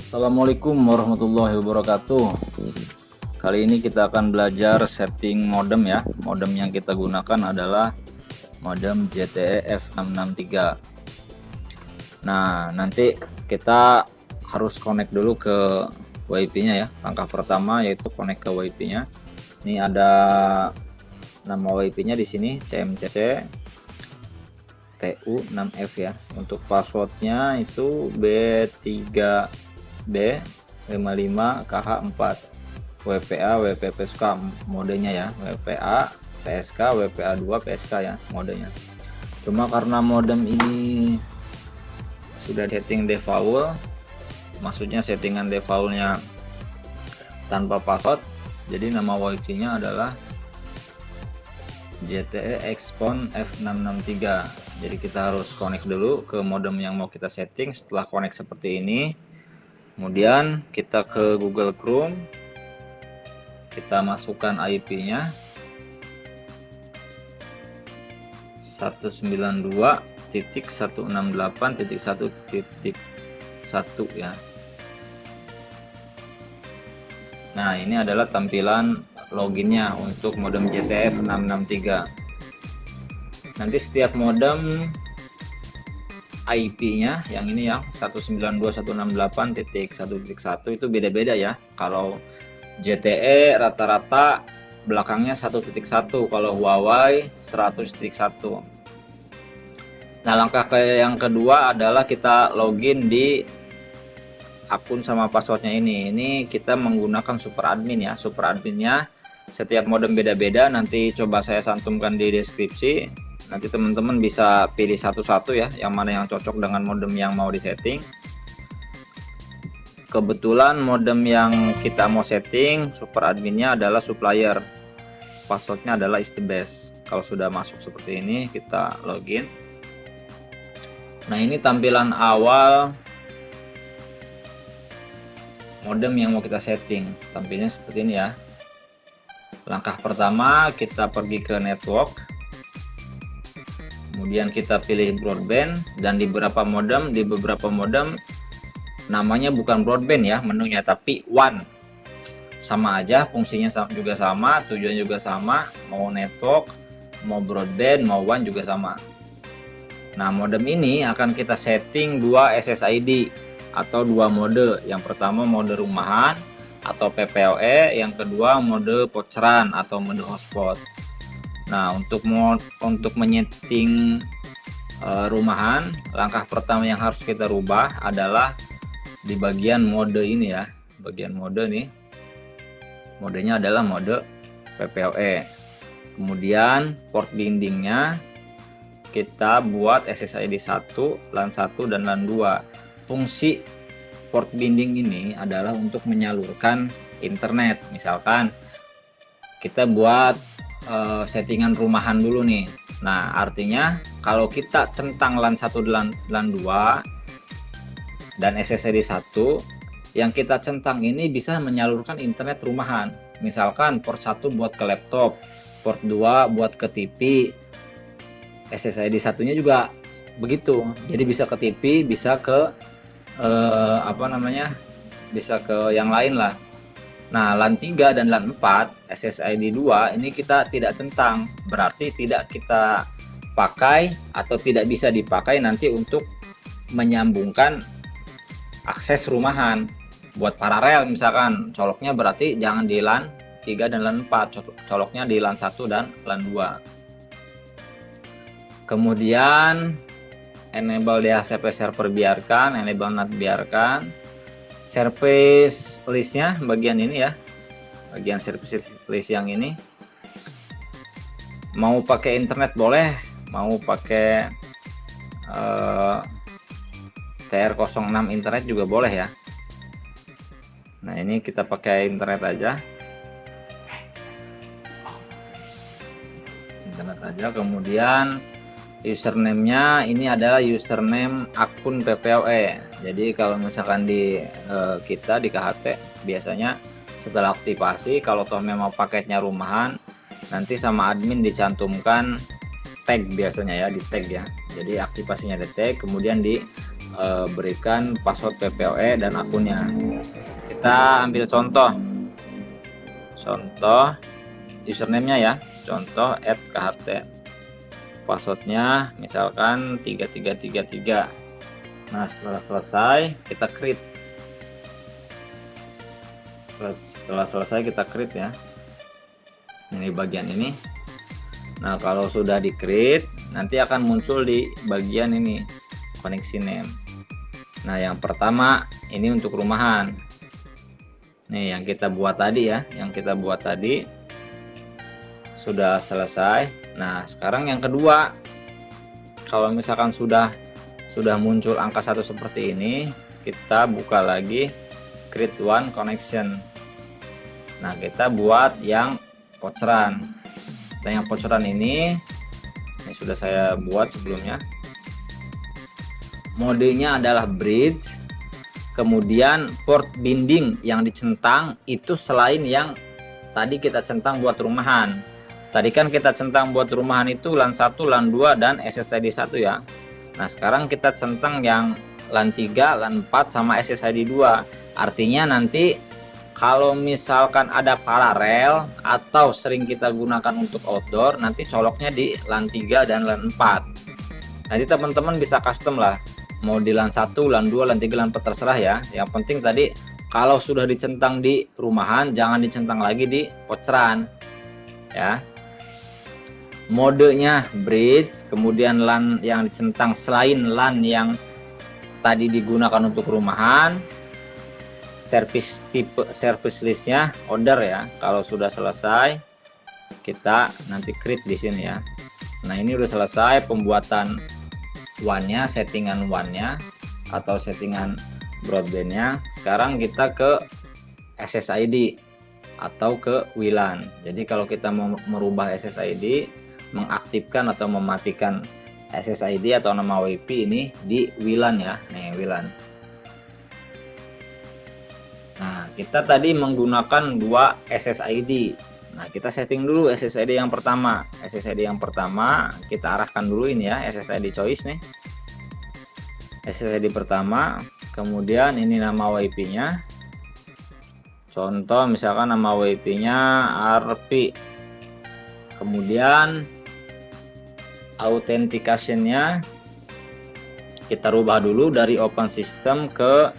Assalamualaikum warahmatullahi wabarakatuh. Kali ini kita akan belajar setting modem ya. Modem yang kita gunakan adalah modem ZTE F663. Nah, nanti kita harus connect dulu ke WiFi-nya ya. Langkah pertama yaitu connect ke WiFi-nya. Ini ada nama WiFi-nya di sini, CMCC TU6F ya. Untuk passwordnya itu B3B55KH4 WPA WPPSK modenya ya, WPA PSK WPA2 PSK ya modenya. Cuma karena modem ini sudah setting default, maksudnya settingan defaultnya tanpa password, jadi nama wifi-nya adalah ZTE Xphone F663. Jadi kita harus connect dulu ke modem yang mau kita setting. Setelah connect seperti ini, kemudian kita ke Google Chrome, kita masukkan IP-nya 192.168.1.1 ya. Nah, ini adalah tampilan loginnya untuk modem ZTE F663. Nanti setiap modem IP-nya yang ini ya 192.168.1.1 itu beda-beda ya. Kalau ZTE rata-rata belakangnya 1.1, kalau Huawei 100.1. Nah, langkah yang kedua adalah kita login di akun sama passwordnya ini. Ini kita menggunakan super admin ya. Super adminnya setiap modem beda-beda, nanti coba saya cantumkan di deskripsi. Nanti teman-teman bisa pilih satu-satu ya, yang mana yang cocok dengan modem yang mau disetting. Kebetulan modem yang kita mau setting, super adminnya adalah supplier. Passwordnya adalah is the best. Kalau sudah masuk seperti ini, kita login. Nah, ini tampilan awal modem yang mau kita setting. Tampilnya seperti ini ya. Langkah pertama, kita pergi ke network. Kemudian kita pilih broadband, dan di beberapa modem namanya bukan broadband ya menunya, tapi WAN. Sama aja, fungsinya juga sama, tujuan juga sama, mau network, mau broadband, mau WAN juga sama. Nah, modem ini akan kita setting dua SSID atau dua mode. Yang pertama mode rumahan atau PPOE, yang kedua mode voucheran atau mode hotspot. Nah, untuk menyeting rumahan, langkah pertama yang harus kita rubah adalah di bagian mode ini ya. Bagian mode nih. Modenya adalah mode PPOE. Kemudian port bindingnya kita buat SSID 1, LAN 1 dan LAN 2. Fungsi port binding ini adalah untuk menyalurkan internet. Misalkan kita buat settingan rumahan dulu nih. Nah, artinya kalau kita centang LAN 1 dan LAN 2 dan SSID 1, yang kita centang ini bisa menyalurkan internet rumahan. Misalkan port 1 buat ke laptop, port 2 buat ke TV, SSID 1-nya juga begitu. Jadi bisa ke TV, bisa ke bisa ke yang lain lah. Nah, LAN 3 dan LAN 4 SSID 2 ini kita tidak centang, berarti tidak kita pakai atau tidak bisa dipakai nanti untuk menyambungkan akses rumahan. Buat paralel misalkan, coloknya berarti jangan di LAN 3 dan LAN 4, coloknya di LAN 1 dan LAN 2. Kemudian enable DHCP server biarkan, enable NAT biarkan. Service listnya bagian ini ya, bagian service list yang ini. Mau pakai internet boleh, mau pakai TR06 internet juga boleh ya. Nah, ini kita pakai internet aja. Kemudian username-nya ini adalah username akun PPOE. Jadi kalau misalkan di kita di KHT biasanya setelah aktivasi, kalau toh memang paketnya rumahan, nanti sama admin dicantumkan tag biasanya ya, di tag ya. Jadi aktivasinya di tag, kemudian di berikan password PPOE dan akunnya. Kita ambil contoh username-nya ya, contoh @kht, passwordnya misalkan 3333. Nah, setelah selesai kita create. Setelah selesai kita create ya, ini bagian ini. Nah, kalau sudah di create, nanti akan muncul di bagian ini koneksi name. Nah, yang pertama ini untuk rumahan. Nih yang kita buat tadi ya, yang kita buat tadi sudah selesai. Nah, sekarang yang kedua, kalau misalkan sudah muncul angka 1 seperti ini, kita buka lagi create one connection. Nah, kita buat yang voucheran. Dan yang voucheran ini sudah saya buat sebelumnya. Modenya adalah bridge, kemudian port binding yang dicentang itu selain yang tadi kita centang buat rumahan. Tadi kan kita centang buat rumahan itu LAN 1, LAN 2 dan SSID 1 ya. Nah, sekarang kita centang yang LAN 3, LAN 4 sama SSID 2. Artinya nanti kalau misalkan ada paralel atau sering kita gunakan untuk outdoor, nanti coloknya di LAN 3 dan LAN 4. Nanti teman-teman bisa custom lah, mau di LAN 1, LAN 2, LAN 3, LAN 4 terserah ya. Yang penting tadi kalau sudah dicentang di rumahan, jangan dicentang lagi di voucheran ya. Modenya bridge, kemudian LAN yang dicentang selain LAN yang tadi digunakan untuk rumahan. Service tipe, service listnya order ya. Kalau sudah selesai, kita nanti create di sini ya. Nah, ini udah selesai pembuatan WAN-nya, settingan WAN-nya atau settingan broadband-nya. Sekarang kita ke SSID atau ke WLAN. Jadi kalau kita mau merubah SSID, mengaktifkan atau mematikan SSID atau nama WiFi ini di WLAN ya. Nih WLAN. Nah, kita tadi menggunakan 2 SSID. Nah, kita setting dulu SSID yang pertama. SSID yang pertama kita arahkan dulu ini ya, SSID choice nih. SSID pertama, kemudian ini nama WiFi-nya. Contoh misalkan nama WiFi-nya RP. Kemudian authentication-nya kita rubah dulu dari open system ke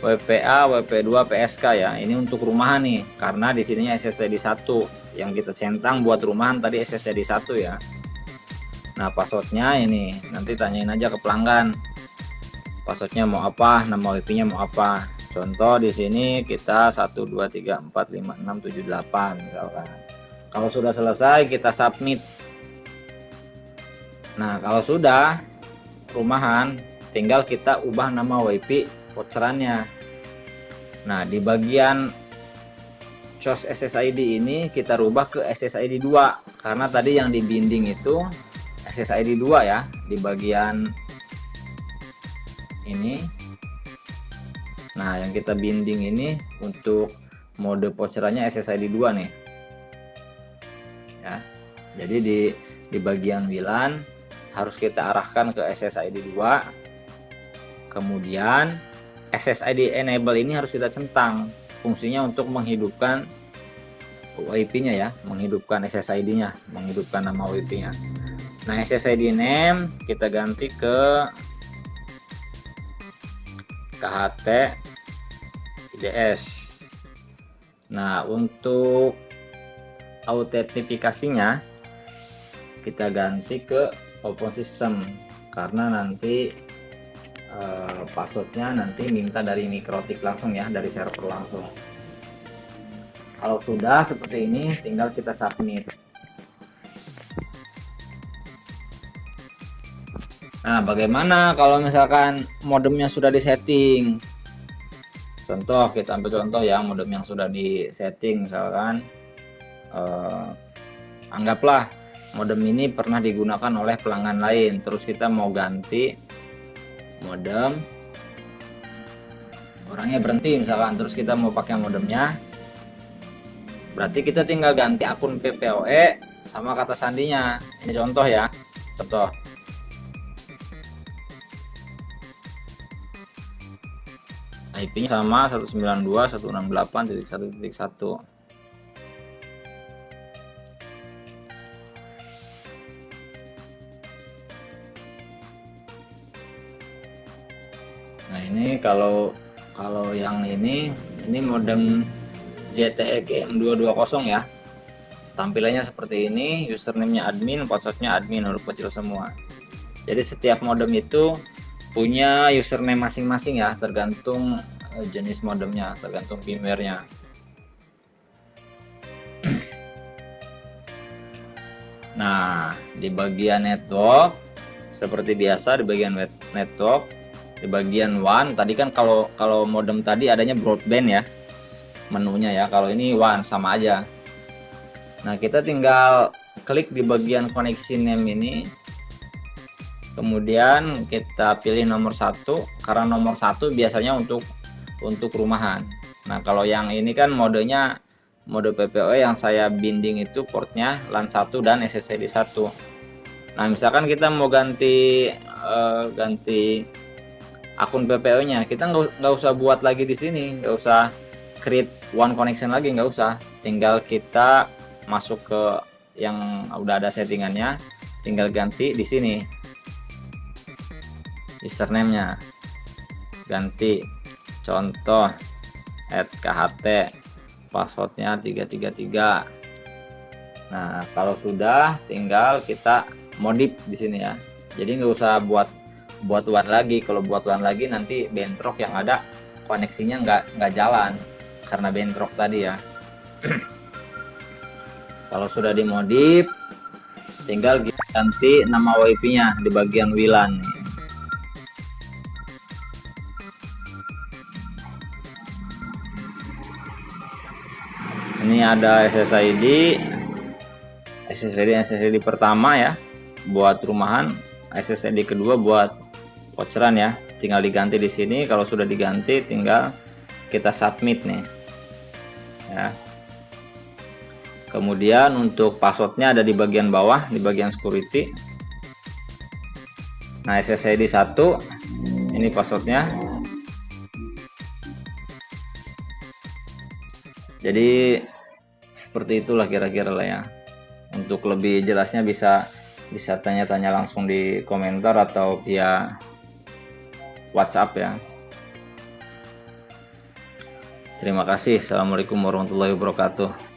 WPA, WP2, PSK ya. Ini untuk rumahan nih, karena di sininya SSID 1 yang kita centang buat rumahan tadi SSID 1 ya. Nah, passwordnya ini nanti tanyain aja ke pelanggan. Passwordnya mau apa, nama WiFi-nya mau apa. Contoh di sini kita 1 2 3 4 5 6 7 8 misalkan. Kalau sudah selesai kita submit. Nah, kalau sudah rumahan, tinggal kita ubah nama WiFi voucherannya. Nah, di bagian choose SSID ini kita rubah ke SSID 2 karena tadi yang dibinding itu SSID 2 ya, di bagian ini. Nah, yang kita binding ini untuk mode voucherannya SSID 2 nih ya. Jadi di bagian WLAN harus kita arahkan ke SSID 2. Kemudian SSID enable ini harus kita centang. Fungsinya untuk menghidupkan WiFi-nya ya, menghidupkan SSID-nya, menghidupkan nama WiFi-nya. Nah, SSID name kita ganti ke KHT IDS. Nah, untuk autentifikasinya kita ganti ke open system karena nanti passwordnya nanti minta dari Mikrotik langsung ya, dari server langsung. Kalau sudah seperti ini tinggal kita submit. Nah, bagaimana kalau misalkan modemnya sudah disetting? Contoh, kita ambil contoh ya, modem yang sudah disetting misalkan anggaplah modem ini pernah digunakan oleh pelanggan lain, terus kita mau ganti modem, orangnya berhenti misalkan, terus kita mau pakai modemnya, berarti kita tinggal ganti akun PPOE sama kata sandinya. Ini contoh ya, contoh. IP-nya sama 192.168.1.1. Nah, ini kalau yang ini modem ZTE M220 ya. Tampilannya seperti ini, username-nya admin, password-nya admin, huruf kecil semua. Jadi setiap modem itu punya username masing-masing ya, tergantung jenis modemnya, tergantung firmware-nya. Nah, di bagian network seperti biasa, di bagian network, di bagian WAN tadi kan kalau modem tadi adanya broadband ya menunya ya, kalau ini WAN sama aja. Nah, kita tinggal klik di bagian koneksi name ini, kemudian kita pilih nomor 1 karena nomor 1 biasanya untuk rumahan. Nah, kalau yang ini kan modenya mode PPOE yang saya binding itu portnya LAN 1 dan SSID 1. Nah, misalkan kita mau ganti akun PPO-nya, kita nggak usah buat lagi di sini, nggak usah create one connection lagi, nggak usah. Tinggal kita masuk ke yang udah ada settingannya, tinggal ganti di sini username-nya, ganti contoh @kht, passwordnya 333. Nah, kalau sudah tinggal kita modif di sini ya. Jadi nggak usah buat WAN lagi. Kalau buat WAN lagi nanti bentrok, yang ada koneksinya nggak jalan karena bentrok tadi ya. Kalau sudah dimodif, tinggal ganti nama WiFi-nya di bagian WLAN. Ini ada SSID pertama ya buat rumahan, SSID kedua buat voucheran ya. Tinggal diganti di sini. Kalau sudah diganti, tinggal kita submit nih. Ya. Kemudian untuk passwordnya ada di bagian bawah, di bagian security. Nah, SSID 1 ini passwordnya. Jadi seperti itulah kira-kira lah ya. Untuk lebih jelasnya bisa tanya-tanya langsung di komentar atau via WhatsApp ya. Terima kasih. Assalamualaikum warahmatullahi wabarakatuh.